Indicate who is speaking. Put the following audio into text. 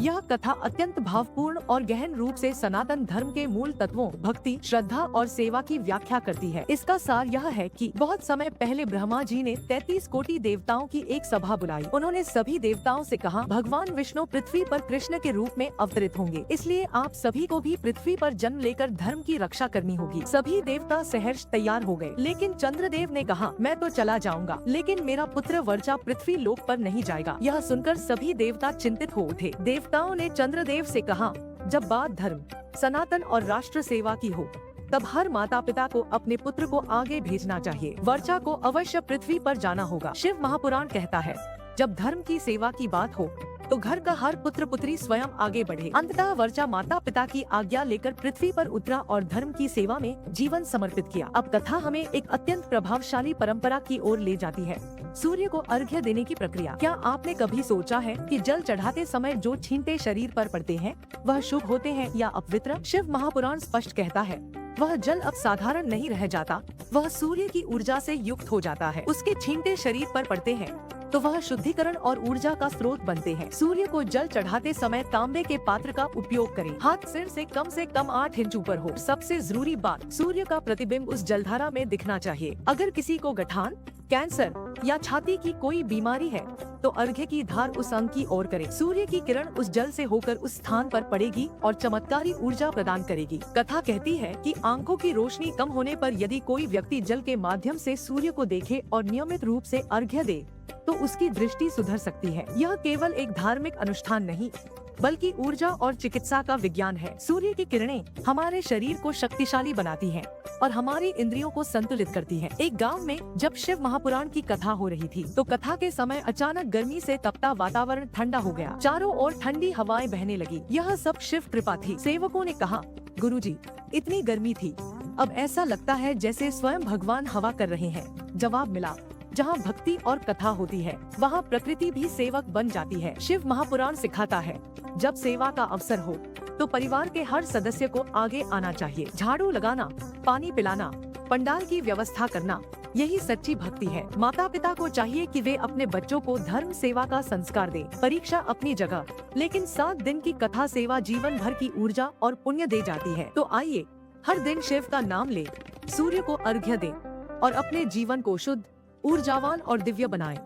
Speaker 1: यह कथा अत्यंत भावपूर्ण और गहन रूप से सनातन धर्म के मूल तत्वों भक्ति, श्रद्धा और सेवा की व्याख्या करती है। इसका सार यह है कि बहुत समय पहले ब्रह्मा जी ने 33 कोटि देवताओं की एक सभा बुलाई। उन्होंने सभी देवताओं से कहा, भगवान विष्णु पृथ्वी पर कृष्ण के रूप में अवतरित होंगे, इसलिए आप सभी को भी पृथ्वी पर जन्म लेकर धर्म की रक्षा करनी होगी। सभी देवता सहर्ष तैयार हो गए, लेकिन चंद्रदेव ने कहा, मैं तो चला जाऊंगा, लेकिन मेरा पुत्र वर्चा पृथ्वी लोक पर नहीं जाएगा। यह सुनकर सभी देवता चिंतित हो उठे। देवताओं ने चंद्रदेव से कहा, जब बात धर्म, सनातन और राष्ट्र सेवा की हो, तब हर माता पिता को अपने पुत्र को आगे भेजना चाहिए। वर्चा को अवश्य पृथ्वी पर जाना होगा। शिव महापुराण कहता है, जब धर्म की सेवा की बात हो तो घर का हर पुत्र पुत्री स्वयं आगे बढ़े। अंततः वर्चा माता पिता की आज्ञा लेकर पृथ्वी पर उतरा और धर्म की सेवा में जीवन समर्पित किया। अब कथा हमें एक अत्यंत प्रभावशाली परंपरा की ओर ले जाती है, सूर्य को अर्घ्य देने की प्रक्रिया। क्या आपने कभी सोचा है कि जल चढ़ाते समय जो छींटे शरीर पर पड़ते हैं वह शुभ होते हैं या अपवित्र? शिव महापुराण स्पष्ट कहता है, वह जल अब साधारण नहीं रह जाता, वह सूर्य की ऊर्जा से युक्त हो जाता है। उसके छींटे शरीर पर पड़ते हैं तो वह शुद्धिकरण और ऊर्जा का स्रोत बनते हैं। सूर्य को जल चढ़ाते समय तांबे के पात्र का उपयोग करें। हाथ सिर से कम 8 इंच ऊपर हो। सबसे जरूरी बात, सूर्य का प्रतिबिंब उस जलधारा में दिखना चाहिए। अगर किसी को गठान, कैंसर या छाती की कोई बीमारी है तो अर्घ्य की धार उस अंग की ओर करें। सूर्य की किरण उस जल से होकर उस स्थान पर पड़ेगी और चमत्कारी ऊर्जा प्रदान करेगी। कथा कहती है कि आंखों की रोशनी कम होने पर यदि कोई व्यक्ति जल के माध्यम से सूर्य को देखे और नियमित रूप से अर्घ्य दे तो उसकी दृष्टि सुधर सकती है। यह केवल एक धार्मिक अनुष्ठान नहीं बल्कि ऊर्जा और चिकित्सा का विज्ञान है। सूर्य की किरणें हमारे शरीर को शक्तिशाली बनाती हैं और हमारी इंद्रियों को संतुलित करती हैं। एक गांव में जब शिव महापुराण की कथा हो रही थी तो कथा के समय अचानक गर्मी से तपता वातावरण ठंडा हो गया। चारों ओर ठंडी हवाएं बहने लगी। यह सब शिव कृपा थी। सेवकों ने कहा, गुरुजी, इतनी गर्मी थी, अब ऐसा लगता है जैसे स्वयं भगवान हवा कर रहे हैं। जवाब मिला, जहाँ भक्ति और कथा होती है वहाँ प्रकृति भी सेवक बन जाती है। शिव महापुराण सिखाता है, जब सेवा का अवसर हो तो परिवार के हर सदस्य को आगे आना चाहिए। झाड़ू लगाना, पानी पिलाना, पंडाल की व्यवस्था करना, यही सच्ची भक्ति है। माता पिता को चाहिए कि वे अपने बच्चों को धर्म सेवा का संस्कार दें। परीक्षा अपनी जगह, लेकिन 7 दिन की कथा सेवा जीवन भर की ऊर्जा और पुण्य दे जाती है। तो आइए हर दिन शिव का नाम ले, सूर्य को अर्घ्य दें और अपने जीवन को शुद्ध, ऊर्जावान और दिव्य बनाएं।